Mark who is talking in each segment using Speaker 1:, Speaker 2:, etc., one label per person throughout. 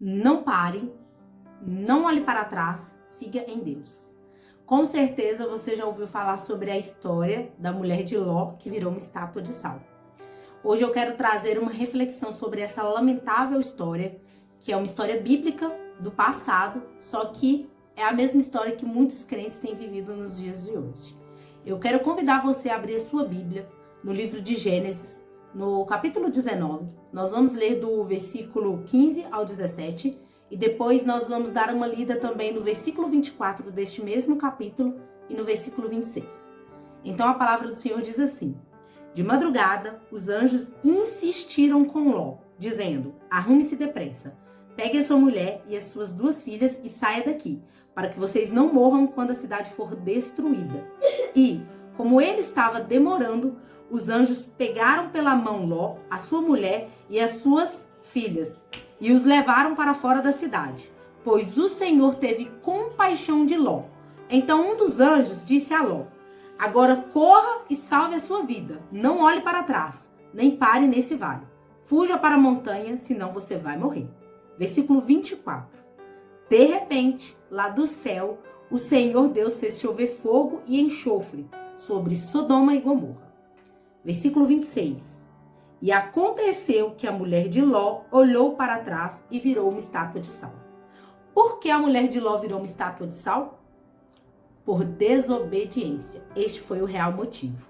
Speaker 1: Não pare, não olhe para trás, siga em Deus. Com certeza você já ouviu falar sobre a história da mulher de Ló que virou uma estátua de sal. Hoje eu quero trazer uma reflexão sobre essa lamentável história, que é uma história bíblica do passado, só que é a mesma história que muitos crentes têm vivido nos dias de hoje. Eu quero convidar você a abrir a sua Bíblia no livro de Gênesis, no capítulo 19. Nós vamos ler do versículo 15 ao 17 e depois nós vamos dar uma lida também no versículo 24 deste mesmo capítulo e no versículo 26. Então a palavra do Senhor diz assim: de madrugada, os anjos insistiram com Ló, dizendo: arrume-se depressa, pegue a sua mulher e as suas 2 filhas e saia daqui, para que vocês não morram quando a cidade for destruída. E, como ele estava demorando, os anjos pegaram pela mão Ló, a sua mulher e as suas filhas, e os levaram para fora da cidade, pois o Senhor teve compaixão de Ló. Então um dos anjos disse a Ló: agora corra e salve a sua vida, não olhe para trás, nem pare nesse vale. Fuja para a montanha, senão você vai morrer. Versículo 24. De repente, lá do céu, o Senhor Deus fez chover fogo e enxofre sobre Sodoma e Gomorra. Versículo 26. E aconteceu que a mulher de Ló olhou para trás e virou uma estátua de sal. Por que a mulher de Ló virou uma estátua de sal? Por desobediência. Este foi o real motivo.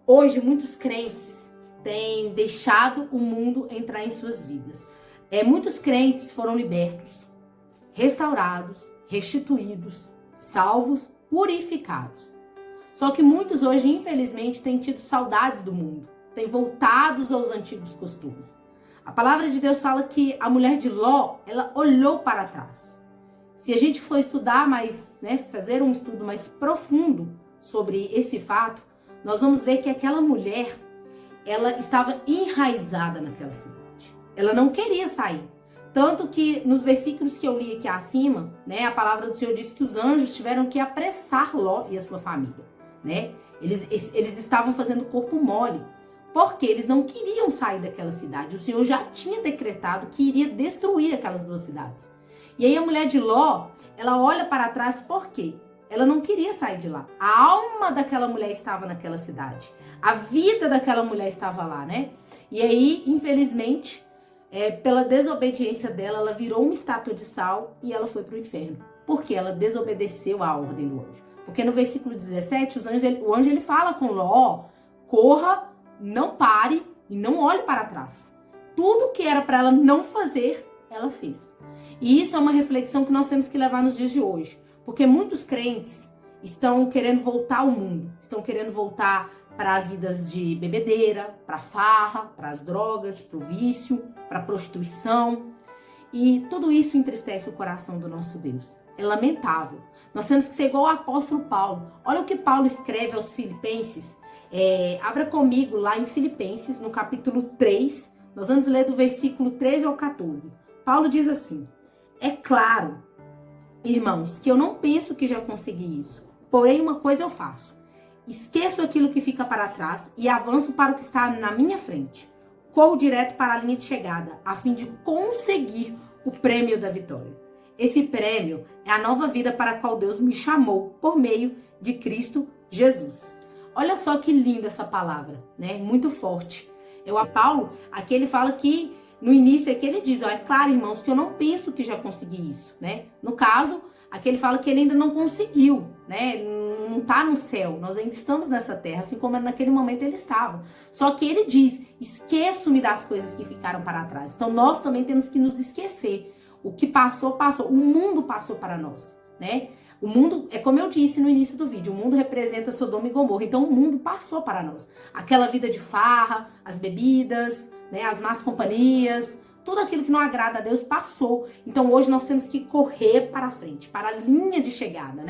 Speaker 1: Hoje, muitos crentes têm deixado o mundo entrar em suas vidas. Muitos crentes foram libertos, restaurados, restituídos, salvos, purificados. Só que muitos hoje, infelizmente, têm tido saudades do mundo, têm voltado aos antigos costumes. A palavra de Deus fala que a mulher de Ló, ela olhou para trás. Se a gente for estudar mais, fazer um estudo mais profundo sobre esse fato, nós vamos ver que aquela mulher, ela estava enraizada naquela cidade. Ela não queria sair. Tanto que nos versículos que eu li aqui acima, a palavra do Senhor diz que os anjos tiveram que apressar Ló e a sua família. Eles estavam fazendo corpo mole, porque eles não queriam sair daquela cidade. O Senhor já tinha decretado que iria destruir aquelas 2 cidades. E aí a mulher de Ló, ela olha para trás, por quê? Ela não queria sair de lá. A alma daquela mulher estava naquela cidade. A vida daquela mulher estava lá, E aí, infelizmente, pela desobediência dela, ela virou uma estátua de sal e ela foi para o inferno. Porque ela desobedeceu à ordem do anjo. Porque no versículo 17, o anjo ele fala com Ló: corra, não pare e não olhe para trás. Tudo que era para ela não fazer, ela fez. E isso é uma reflexão que nós temos que levar nos dias de hoje. Porque muitos crentes estão querendo voltar ao mundo, estão querendo voltar para as vidas de bebedeira, para farra, para as drogas, para o vício, para a prostituição. E tudo isso entristece o coração do nosso Deus. É lamentável. Nós temos que ser igual ao apóstolo Paulo. Olha o que Paulo escreve aos Filipenses. Abra comigo lá em Filipenses, no capítulo 3. Nós vamos ler do versículo 13 ao 14. Paulo diz assim: é claro, irmãos, que eu não penso que já consegui isso. Porém, uma coisa eu faço: esqueço aquilo que fica para trás e avanço para o que está na minha frente. Corro direto para a linha de chegada, a fim de conseguir o prêmio da vitória. Esse prêmio é a nova vida para a qual Deus me chamou por meio de Cristo Jesus. Olha só que linda essa palavra, Muito forte. Paulo, aqui ele fala que, no início aqui ele diz, é claro, irmãos, que eu não penso que já consegui isso, No caso, aqui ele fala que ele ainda não conseguiu, Não está no céu, nós ainda estamos nessa terra, assim como naquele momento ele estava. Só que ele diz: esqueço-me das coisas que ficaram para trás. Então nós também temos que nos esquecer. O que passou, passou. O mundo passou para nós, O mundo, é como eu disse no início do vídeo, o mundo representa Sodoma e Gomorra. Então o mundo passou para nós. Aquela vida de farra, as bebidas, as más companhias, tudo aquilo que não agrada a Deus passou. Então hoje nós temos que correr para frente, para a linha de chegada,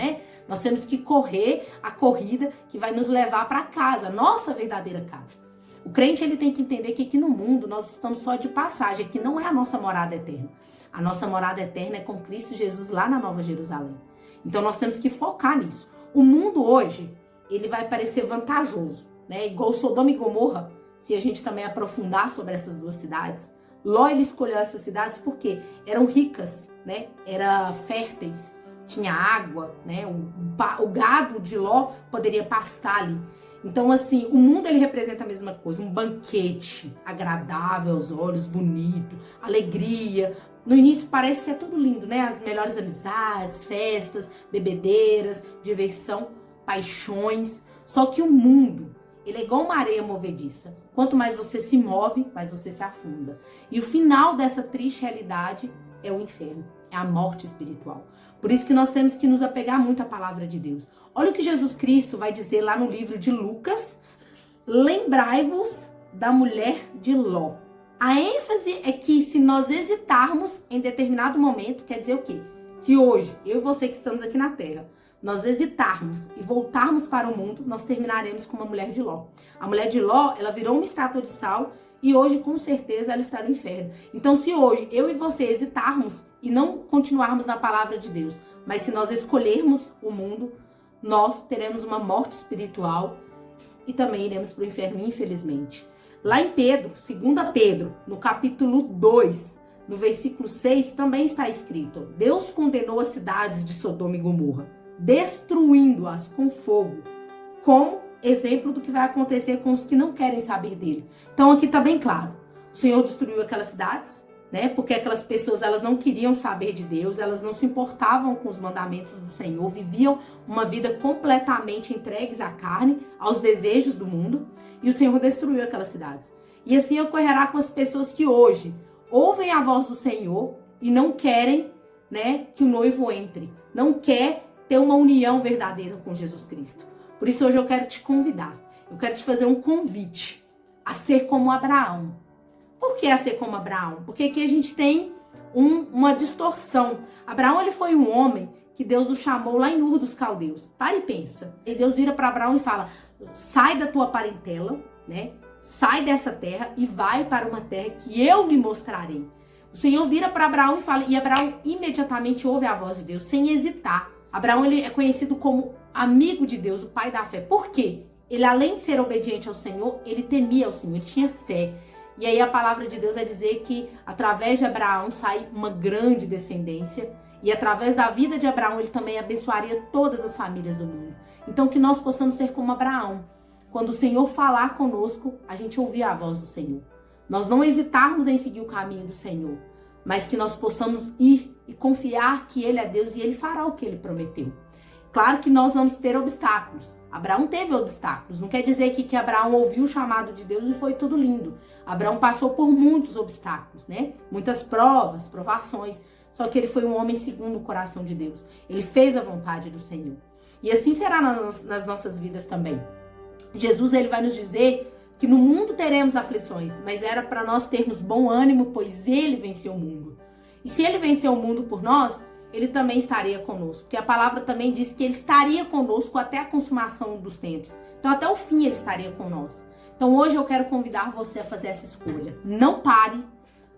Speaker 1: Nós temos que correr a corrida que vai nos levar para casa, nossa verdadeira casa. O crente ele tem que entender que aqui no mundo nós estamos só de passagem, que não é a nossa morada eterna. A nossa morada eterna é com Cristo Jesus lá na Nova Jerusalém. Então nós temos que focar nisso. O mundo hoje, ele vai parecer vantajoso, Igual Sodoma e Gomorra, se a gente também aprofundar sobre essas 2 cidades. Ló, ele escolheu essas cidades porque eram ricas, né? Eram férteis, tinha água, né? O gado de Ló poderia pastar ali. Então, assim, o mundo ele representa a mesma coisa, um banquete agradável aos olhos, bonito, alegria. No início parece que é tudo lindo, né? As melhores amizades, festas, bebedeiras, diversão, paixões. Só que o mundo, ele é igual uma areia movediça. Quanto mais você se move, mais você se afunda. E o final dessa triste realidade é o inferno, é a morte espiritual. Por isso que nós temos que nos apegar muito à palavra de Deus. Olha o que Jesus Cristo vai dizer lá no livro de Lucas. Lembrai-vos da mulher de Ló. A ênfase é que se nós hesitarmos em determinado momento, quer dizer o quê? Se hoje, eu e você que estamos aqui na Terra, nós hesitarmos e voltarmos para o mundo, nós terminaremos como a mulher de Ló. A mulher de Ló, ela virou uma estátua de sal e hoje, com certeza, ela está no inferno. Então, se hoje eu e você hesitarmos e não continuarmos na palavra de Deus, mas se nós escolhermos o mundo, nós teremos uma morte espiritual e também iremos para o inferno, infelizmente. Lá em Pedro, 2 Pedro, no capítulo 2, no versículo 6, também está escrito: Deus condenou as cidades de Sodoma e Gomorra, destruindo-as com fogo, como exemplo do que vai acontecer com os que não querem saber dele. Então aqui está bem claro, o Senhor destruiu aquelas cidades, né? Porque aquelas pessoas, elas não queriam saber de Deus, elas não se importavam com os mandamentos do Senhor, viviam uma vida completamente entregues à carne, aos desejos do mundo, e o Senhor destruiu aquelas cidades. E assim ocorrerá com as pessoas que hoje ouvem a voz do Senhor e não querem, né, que o noivo entre, não quer ter uma união verdadeira com Jesus Cristo. Por isso hoje eu quero te convidar, eu quero te fazer um convite a ser como Abraão. Por que a ser como Abraão? Porque aqui a gente tem uma distorção. Abraão, ele foi um homem que Deus o chamou lá em Ur dos Caldeus. Para e pensa. E Deus vira para Abraão e fala: sai da tua parentela, né? Sai dessa terra e vai para uma terra que eu lhe mostrarei. O Senhor vira para Abraão e fala, e Abraão imediatamente ouve a voz de Deus, sem hesitar. Abraão, ele é conhecido como amigo de Deus, o pai da fé. Por quê? Ele, além de ser obediente ao Senhor, ele temia ao Senhor, ele tinha fé. E aí a palavra de Deus vai dizer que através de Abraão sai uma grande descendência. E através da vida de Abraão, ele também abençoaria todas as famílias do mundo. Então que nós possamos ser como Abraão. Quando o Senhor falar conosco, a gente ouvir a voz do Senhor. Nós não hesitarmos em seguir o caminho do Senhor, mas que nós possamos ir e confiar que Ele é Deus e Ele fará o que Ele prometeu. Claro que nós vamos ter obstáculos. Abraão teve obstáculos. Não quer dizer que Abraão ouviu o chamado de Deus e foi tudo lindo. Abraão passou por muitos obstáculos, né? Muitas provas, provações. Só que ele foi um homem segundo o coração de Deus. Ele fez a vontade do Senhor. E assim será nas nossas vidas também. Jesus, ele vai nos dizer que no mundo teremos aflições, mas era para nós termos bom ânimo, pois ele venceu o mundo. E se ele venceu o mundo por nós, ele também estaria conosco. Porque a palavra também diz que ele estaria conosco até a consumação dos tempos. Então até o fim ele estaria com nós. Então hoje eu quero convidar você a fazer essa escolha. Não pare,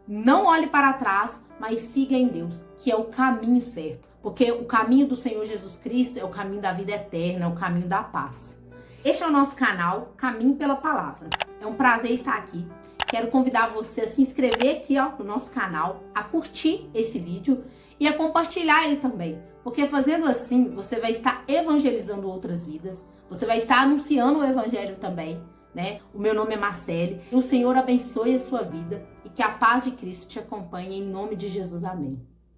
Speaker 1: não olhe para trás, mas siga em Deus, que é o caminho certo. Porque o caminho do Senhor Jesus Cristo é o caminho da vida eterna, é o caminho da paz. Este é o nosso canal, Caminho pela Palavra. É um prazer estar aqui. Quero convidar você a se inscrever aqui, ó, no nosso canal, a curtir esse vídeo e a compartilhar ele também. Porque fazendo assim, você vai estar evangelizando outras vidas, você vai estar anunciando o evangelho também, né? O meu nome é Marcele. O Senhor abençoe a sua vida e que a paz de Cristo te acompanhe em nome de Jesus. Amém.